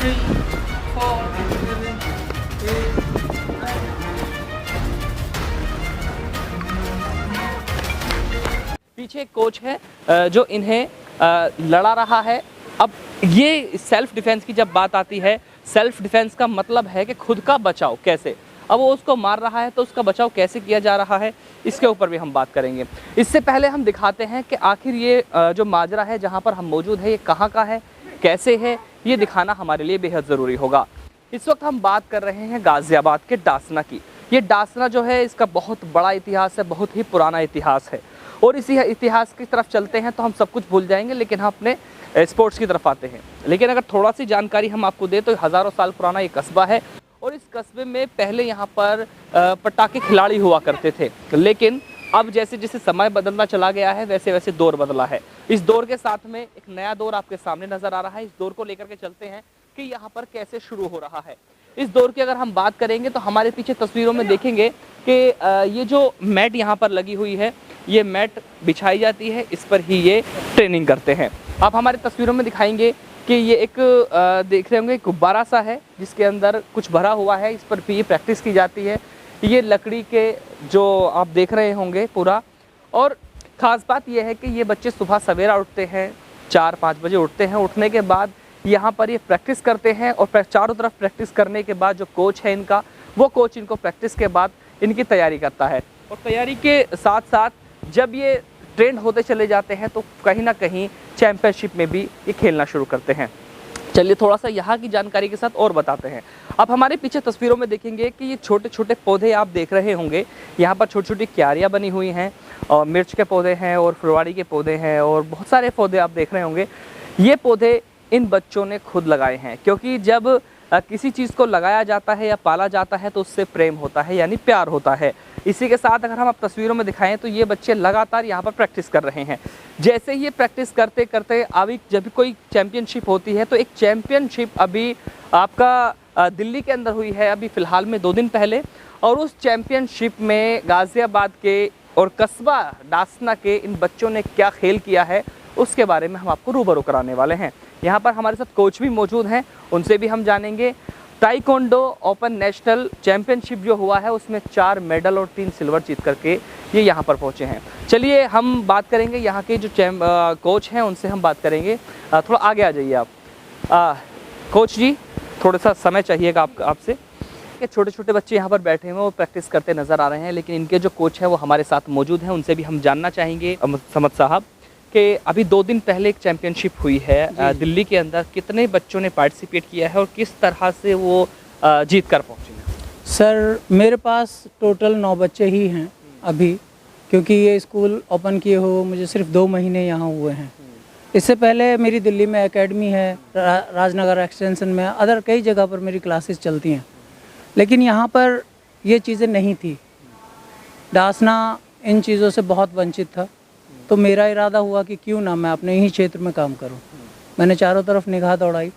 3, 4, 7, 8, 9. पीछे एक कोच है जो इन्हें लड़ा रहा है। अब ये सेल्फ डिफेंस की जब बात आती है, सेल्फ डिफेंस का मतलब है कि खुद का बचाव कैसे। अब वो उसको मार रहा है तो उसका बचाव कैसे किया जा रहा है, इसके ऊपर भी हम बात करेंगे। इससे पहले हम दिखाते हैं कि आखिर ये जो माजरा है जहाँ पर हम मौजूद है ये कहाँ का है, कैसे है, ये दिखाना हमारे लिए बेहद ज़रूरी होगा। इस वक्त हम बात कर रहे हैं गाज़ियाबाद के डासना की। ये डासना जो है इसका बहुत बड़ा इतिहास है, बहुत ही पुराना इतिहास है। और इसी इतिहास की तरफ चलते हैं तो हम सब कुछ भूल जाएंगे, लेकिन हम अपने स्पोर्ट्स की तरफ आते हैं। लेकिन अगर थोड़ा सी जानकारी हम आपको दें तो हज़ारों साल पुराना ये कस्बा है और इस कस्बे में पहले यहाँ पर पटाखे खिलाड़ी हुआ करते थे। लेकिन अब जैसे जैसे समय बदलता चला गया है वैसे वैसे दौर बदला है। इस दौर के साथ में एक नया दौर आपके सामने नज़र आ रहा है। इस दौर को लेकर के चलते हैं कि यहाँ पर कैसे शुरू हो रहा है। इस दौर की अगर हम बात करेंगे तो हमारे पीछे तस्वीरों में देखेंगे कि ये जो मैट यहाँ पर लगी हुई है, ये मैट बिछाई जाती है, इस पर ही ये ट्रेनिंग करते हैं। आप हमारे तस्वीरों में दिखाएंगे कि ये एक देख रहे होंगे गुब्बारा सा है जिसके अंदर कुछ भरा हुआ है, इस पर भी ये प्रैक्टिस की जाती है। ये लकड़ी के जो आप देख रहे होंगे पूरा। और ख़ास बात यह है कि ये बच्चे सुबह सवेरा उठते हैं, 4-5 बजे उठते हैं। उठने के बाद यहाँ पर ये प्रैक्टिस करते हैं और चारों तरफ प्रैक्टिस करने के बाद जो कोच है इनका, वो कोच इनको प्रैक्टिस के बाद इनकी तैयारी करता है। और तैयारी के साथ साथ जब ये ट्रेंड होते चले जाते हैं तो कहीं ना कहीं चैम्पियनशिप में भी ये खेलना शुरू करते हैं। चलिए थोड़ा सा यहाँ की जानकारी के साथ और बताते हैं। आप हमारे पीछे तस्वीरों में देखेंगे कि ये छोटे छोटे पौधे आप देख रहे होंगे। यहाँ पर छोटी छोटी क्यारियाँ बनी हुई हैं और मिर्च के पौधे हैं और फुलवाड़ी के पौधे हैं और बहुत सारे पौधे आप देख रहे होंगे। ये पौधे इन बच्चों ने खुद लगाए हैं, क्योंकि जब किसी चीज़ को लगाया जाता है या पाला जाता है तो उससे प्रेम होता है, यानी प्यार होता है। इसी के साथ अगर हम आप तस्वीरों में दिखाएं तो ये बच्चे लगातार यहाँ पर प्रैक्टिस कर रहे हैं। जैसे ही ये प्रैक्टिस करते करते अभी जब कोई चैम्पियनशिप होती है तो एक चैम्पियनशिप अभी आपका दिल्ली के अंदर हुई है अभी फ़िलहाल में 2 दिन पहले। और उस चैम्पियनशिप में गाज़ियाबाद के और कस्बा डासना के इन बच्चों ने क्या खेल किया है उसके बारे में हम आपको रूबरू कराने वाले हैं। यहाँ पर हमारे साथ कोच भी मौजूद हैं, उनसे भी हम जानेंगे। ताइक्वांडो ओपन नेशनल चैम्पियनशिप जो हुआ है उसमें 4 मेडल और 3 सिल्वर जीत करके ये यहाँ पर पहुँचे हैं। चलिए हम बात करेंगे यहाँ के जो कोच हैं उनसे हम बात करेंगे। थोड़ा आगे आ जाइए आप। कोच जी थोड़ा सा समय चाहिएगा आपसे। कि छोटे छोटे बच्चे यहाँ पर बैठे हुए हैं वो प्रैक्टिस करते नज़र आ रहे हैं, लेकिन इनके जो कोच हैं वो हमारे साथ मौजूद हैं, उनसे भी हम जानना चाहेंगे। समद साहब कि अभी 2 दिन पहले एक चैम्पियनशिप हुई है दिल्ली के अंदर, कितने बच्चों ने पार्टिसिपेट किया है और किस तरह से वो जीत कर पहुँचे हैं? सर मेरे पास टोटल 9 बच्चे ही हैं अभी, क्योंकि ये स्कूल ओपन किए हो मुझे सिर्फ 2 महीने यहाँ हुए हैं। इससे पहले मेरी दिल्ली में एकेडमी है, राजनगर एक्सटेंशन में, अदर कई जगह पर मेरी क्लासेस चलती हैं, लेकिन यहाँ पर ये चीज़ें नहीं थी। डासना इन चीज़ों से बहुत वंचित था, तो मेरा इरादा हुआ कि क्यों ना मैं अपने ही क्षेत्र में काम करूं। मैंने चारों तरफ निगाह दौड़ाई।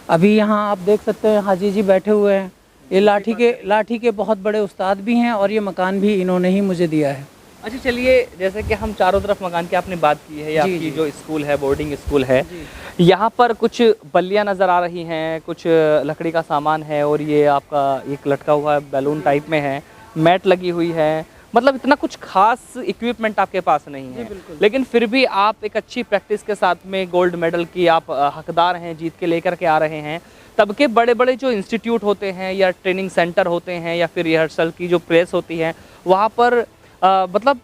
अभी यहाँ आप देख सकते हैं हाजी जी बैठे हुए हैं, ये लाठी के बहुत बड़े उस्ताद भी हैं और ये मकान भी इन्होंने ही मुझे दिया है। अच्छा चलिए, जैसे कि हम चारों तरफ मकान की आपने बात की है, या आपकी जो स्कूल है बोर्डिंग स्कूल है, यहाँ पर कुछ बल्लियाँ नज़र आ रही हैं, कुछ लकड़ी का सामान है और ये आपका एक लटका हुआ बैलून टाइप में है, मैट लगी हुई है, मतलब इतना कुछ खास इक्विपमेंट आपके पास नहीं है, लेकिन फिर भी आप एक अच्छी प्रैक्टिस के साथ में गोल्ड मेडल की आप हकदार हैं, जीत के लेकर के आ रहे हैं। तब के बड़े बड़े जो इंस्टीट्यूट होते हैं या ट्रेनिंग सेंटर होते हैं या फिर रिहर्सल की जो प्रेस होती है वहाँ पर मतलब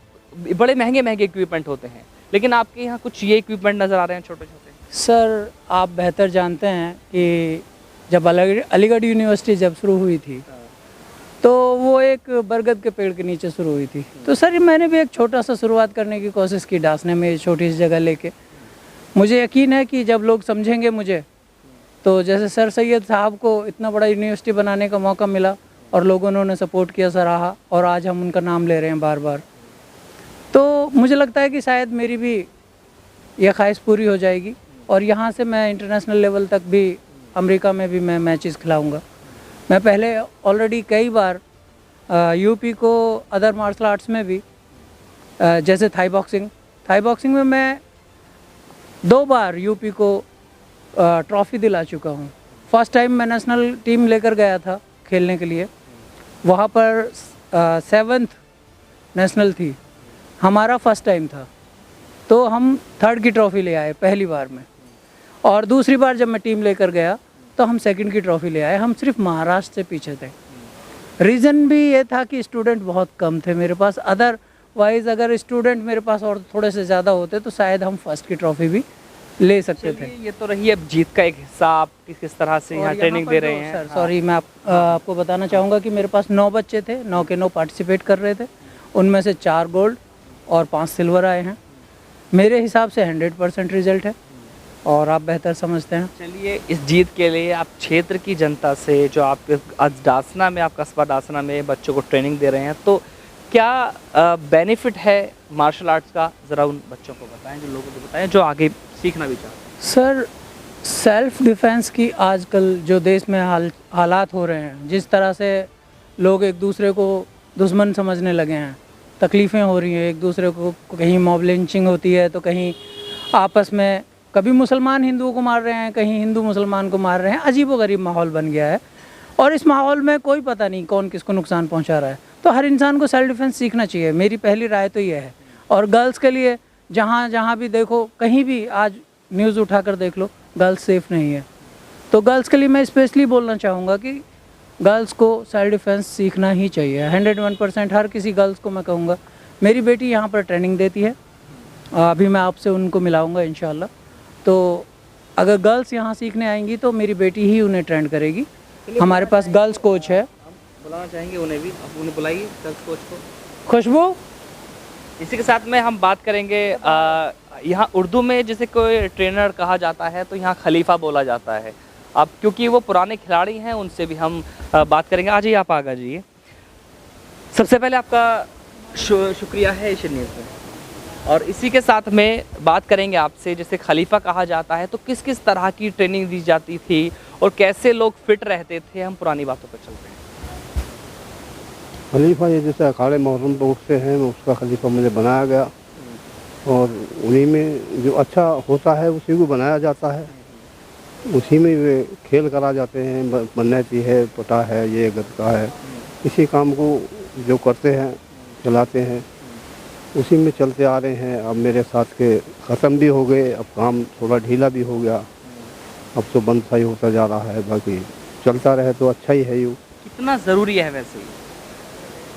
बड़े महंगे महंगे इक्विपमेंट होते हैं, लेकिन आपके यहाँ कुछ ये इक्विपमेंट नज़र आ रहे हैं छोटे छोटे। सर आप बेहतर जानते हैं कि जब अलीगढ़ यूनिवर्सिटी जब शुरू हुई थी तो वो एक बरगद के पेड़ के नीचे शुरू हुई थी। तो सर मैंने भी एक छोटा सा शुरुआत करने की कोशिश की डासने में, छोटी सी जगह लेके। मुझे यकीन है कि जब लोग समझेंगे मुझे, तो जैसे सर सैयद साहब को इतना बड़ा यूनिवर्सिटी बनाने का मौका मिला और लोगों ने उन्हें सपोर्ट किया, सराहा, और आज हम उनका नाम ले रहे हैं बार बार, तो मुझे लगता है कि शायद मेरी भी यह ख्वाहिश पूरी हो जाएगी और यहाँ से मैं इंटरनेशनल लेवल तक भी, अमेरिका में भी मैं मैचेस खिलाऊँगा। मैं पहले ऑलरेडी कई बार यूपी को अदर मार्शल आर्ट्स में भी, जैसे थाई बॉक्सिंग में मैं 2 बार यूपी को ट्रॉफ़ी दिला चुका हूँ। फर्स्ट टाइम मैं नेशनल टीम लेकर गया था खेलने के लिए। वहाँ पर 7th नेशनल थी, हमारा फर्स्ट टाइम था, तो हम 3rd की ट्रॉफ़ी ले आए पहली बार में। और दूसरी बार जब मैं टीम लेकर गया तो हम 2nd की ट्रॉफ़ी ले आए। हम सिर्फ महाराष्ट्र से पीछे थे। रीज़न भी ये था कि स्टूडेंट बहुत कम थे मेरे पास। अदरवाइज़ अगर स्टूडेंट मेरे पास और थोड़े से ज़्यादा होते तो शायद हम फर्स्ट की ट्रॉफ़ी भी ले सकते थे। ये तो रही अब जीत का एक हिस्सा, आप किस तरह से यहाँ ट्रेनिंग दे रहे हैं। सर सॉरी, मैं आपको बताना चाहूँगा कि मेरे पास 9 बच्चे थे, 9 के 9 पार्टिसिपेट कर रहे थे। उनमें से 4 गोल्ड और 5 सिल्वर आए हैं। मेरे हिसाब से 100% रिजल्ट है और आप बेहतर समझते हैं। चलिए, इस जीत के लिए आप क्षेत्र की जनता से, जो आप आज डासना में, आप कस्बा डासना में बच्चों को ट्रेनिंग दे रहे हैं, तो क्या बेनिफिट है मार्शल आर्ट्स का, ज़रा उन बच्चों को बताएं, जो लोगों को बताएं जो आगे सीखना भी चाहते हैं। सर, सेल्फ डिफेंस की आजकल जो देश में हालात हो रहे हैं, जिस तरह से लोग एक दूसरे को दुश्मन समझने लगे हैं, तकलीफ़ें हो रही हैं, एक दूसरे को कहीं मॉब लिंचिंग होती है तो कहीं आपस में कभी मुसलमान हिंदुओं को मार रहे हैं, कहीं हिंदू मुसलमान को मार रहे हैं। अजीबोगरीब माहौल बन गया है और इस माहौल में कोई पता नहीं कौन किसको नुकसान पहुंचा रहा है। तो हर इंसान को सेल्फ डिफेंस सीखना चाहिए, मेरी पहली राय तो ये है। और गर्ल्स के लिए जहाँ जहाँ भी देखो, कहीं भी आज न्यूज़ उठाकर देख लो, गर्ल्स सेफ़ नहीं है। तो गर्ल्स के लिए मैं स्पेशली बोलना चाहूँगा कि गर्ल्स को सेल्फ डिफेंस सीखना ही चाहिए। 101% हर किसी गर्ल्स को मैं कहूँगा। मेरी बेटी यहाँ पर ट्रेनिंग देती है, अभी मैं आपसे उनको मिलाऊँगा इंशाल्लाह। तो अगर गर्ल्स यहाँ सीखने आएंगी तो मेरी बेटी ही उन्हें ट्रेंड करेगी। हमारे पास गर्ल्स कोच है। बुलाना चाहेंगे उन्हें भी, आप उन्हें बुलाइए गर्ल्स कोच को। खुशबू, इसी के साथ में हम बात करेंगे, यहाँ उर्दू में जैसे कोई ट्रेनर कहा जाता है तो यहाँ खलीफा बोला जाता है। अब क्योंकि वो पुराने खिलाड़ी हैं, उनसे भी हम बात करेंगे। आ जाइए, आप आगे जाइए। सबसे पहले आपका शुक्रिया है एशियन न्यूज़ में, और इसी के साथ में बात करेंगे आपसे, जैसे खलीफा कहा जाता है तो किस किस तरह की ट्रेनिंग दी जाती थी और कैसे लोग फिट रहते थे। हम पुरानी बातों पर चलते हैं। खलीफा ये जैसे अखाड़े मुहर्रम पर उठते हैं, उसका खलीफा मुझे बनाया गया और उन्हीं में जो अच्छा होता है उसी को बनाया जाता है। उसी में वे खेल करा जाते हैं, बन्नैती है, पटा है, ये गदका है, इसी काम को जो करते हैं, चलाते हैं, उसी में चलते आ रहे हैं। अब मेरे साथ के ख़त्म भी हो गए, अब काम थोड़ा ढीला भी हो गया, अब तो बंद सा ही होता जा रहा है। बाकी चलता रहे तो अच्छा ही है। यूँ कितना ज़रूरी है वैसे ही?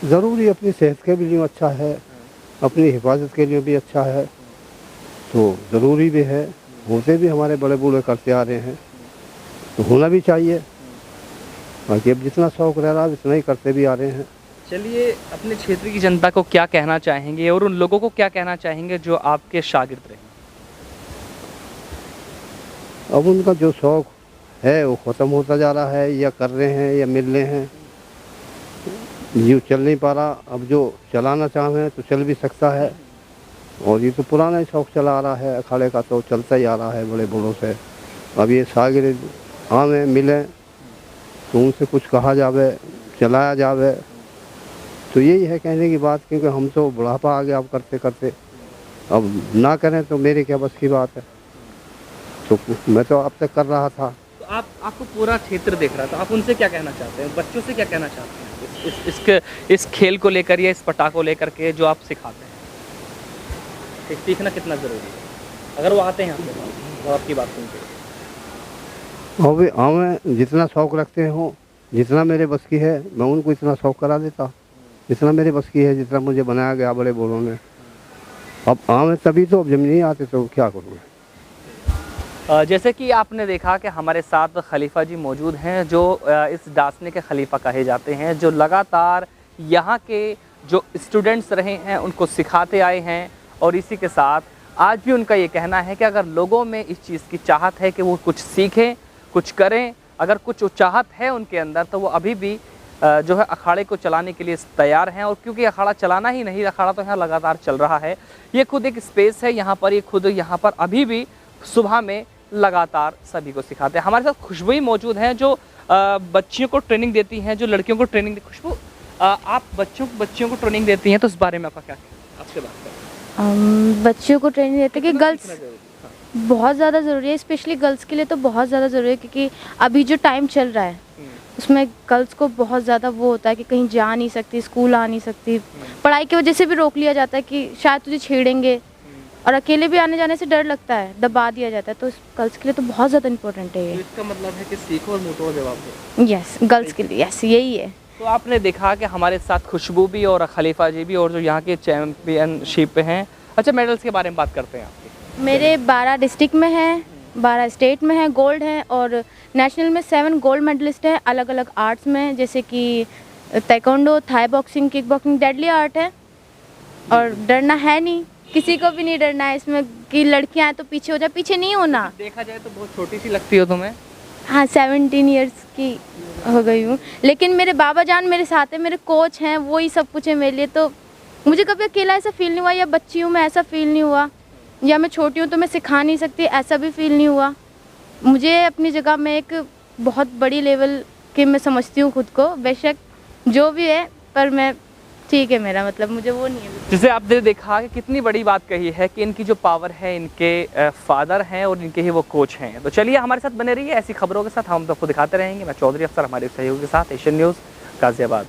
ज़रूरी अपनी सेहत के भी लिए अच्छा है, अपनी हिफाजत के लिए भी अच्छा है, तो ज़रूरी भी है। होते भी हमारे बड़े बूढ़े करते आ रहे हैं तो होना भी चाहिए। बाकी अब जितना शौक़ रह रहा है इतना ही करते भी आ रहे हैं। चलिए, अपने क्षेत्र की जनता को क्या कहना चाहेंगे और उन लोगों को क्या कहना चाहेंगे जो आपके शागिर्द रहे? अब उनका जो शौक़ है वो ख़त्म होता जा रहा है, या कर रहे हैं या मिल रहे हैं। ये चल नहीं पा रहा, अब जो चलाना चाह रहे हैं तो चल भी सकता है। और ये तो पुराना ही शौक़ चला आ रहा है, अखाड़े का तो चलता ही आ रहा है बड़े बूढ़ों से। अब ये शागिर्द आवें मिलें तो उनसे कुछ कहा जावे, चलाया जावे, तो यही है कहने की बात। क्योंकि हम तो बुढ़ापा आ गया अब करते करते, अब ना करें तो मेरे क्या बस की बात है। तो मैं तो अब तक कर रहा था। तो आपको पूरा क्षेत्र देख रहा था, आप उनसे क्या कहना चाहते हैं, बच्चों से क्या कहना चाहते हैं इस खेल को लेकर या इस पटा को लेकर के जो आप सिखाते हैं? कि सीखना कितना ज़रूरी है अगर वो आते हैं आपके पास और आपकी बात सुनते? और वे आवें, जितना शौक़ रखते हों, जितना मेरे बस की है मैं उनको इतना शौक़ करा देता, जितना मेरे बस की है, जितना मुझे बनाया गया बड़े बूढ़ों ने। अब आवें तभी तो, अब जब नहीं आते तो क्या करूँगा। जैसे कि आपने देखा कि हमारे साथ खलीफा जी मौजूद हैं, जो इस डासने के खलीफा कहे जाते हैं, जो लगातार यहाँ के जो स्टूडेंट्स रहे हैं उनको सिखाते आए हैं। और इसी के साथ आज भी उनका ये कहना है कि अगर लोगों में इस चीज़ की चाहत है कि वो कुछ सीखें, कुछ करें, अगर कुछ चाहत है उनके अंदर, तो वो अभी भी जो है अखाड़े को चलाने के लिए तैयार हैं। और क्योंकि अखाड़ा चलाना ही नहीं, अखाड़ा तो यहाँ लगातार चल रहा है। ये खुद एक स्पेस है यहाँ पर, ये खुद यहाँ पर अभी भी सुबह में लगातार सभी को सिखाते हैं। हमारे साथ खुशबू ही मौजूद हैं, जो बच्चियों को ट्रेनिंग देती हैं, जो लड़कियों को ट्रेनिंग खुशबू, आप बच्चियों को ट्रेनिंग देती हैं, तो इस बारे में आपका क्या कहना है? आपसे बात करें। बच्चियों को ट्रेनिंग देते कि गर्ल्स बहुत ज़्यादा ज़रूरी है, स्पेशली गर्ल्स के लिए तो बहुत ज़्यादा ज़रूरी है, क्योंकि अभी जो टाइम चल रहा है उसमें गर्ल्स को बहुत ज़्यादा वो होता है कि कहीं जा नहीं सकती, स्कूल आ नहीं सकती, पढ़ाई की वजह से भी रोक लिया जाता है कि शायद तुझे छेड़ेंगे, और अकेले भी आने जाने से डर लगता है, दबा दिया जाता है। तो गर्ल्स के लिए तो बहुत ज़्यादा इम्पोर्टेंट है तो ये। इसका मतलब है कि सीखो और मुँह तोड़ जवाब दो। यस, गर्ल्स के लिए यस यही है। तो आपने देखा कि हमारे साथ खुशबू भी और खलीफा जी भी और जो यहाँ के चैम्पियनशिप पे हैं। अच्छा, मेडल्स के बारे में बात करते हैं आपके। मेरे 12 डिस्ट्रिक्ट में हैं, 12 स्टेट में हैं, गोल्ड हैं, और नेशनल में 7 गोल्ड मेडलिस्ट हैं अलग अलग आर्ट्स में, जैसे कि taekwondo, Thai boxing, kick boxing deadly art है, और डरना है नहीं, किसी को भी नहीं डरना है इसमें कि लड़कियां हैं तो पीछे हो जाए, पीछे नहीं होना। देखा जाए तो बहुत छोटी सी लगती हो तुम्हें। हाँ, 17 इयर्स की हो गई हूँ, लेकिन मेरे बाबा जान मेरे साथ है, मेरे कोच हैं, वो ही सब कुछ है मेरे लिए। तो मुझे कभी अकेला ऐसा फील नहीं हुआ, या बच्ची हूँ मैं ऐसा फील नहीं हुआ, या मैं छोटी हूँ तो मैं सिखा नहीं सकती ऐसा भी फील नहीं हुआ। मुझे अपनी जगह में एक बहुत बड़ी लेवल के मैं समझती हूँ खुद को, बेशक जो भी है, पर मैं ठीक है, मेरा मतलब मुझे वो नहीं है। जिसे आपने देखा कि कितनी बड़ी बात कही है कि इनकी जो पावर है इनके फादर हैं और इनके ही वो कोच हैं। तो चलिए हमारे साथ बने रहिए ऐसी खबरों के साथ, हम आपको दिखाते रहेंगे। मैं चौधरी अफसर हमारे सहयोगी के साथ, एशियन न्यूज़ गाजियाबाद।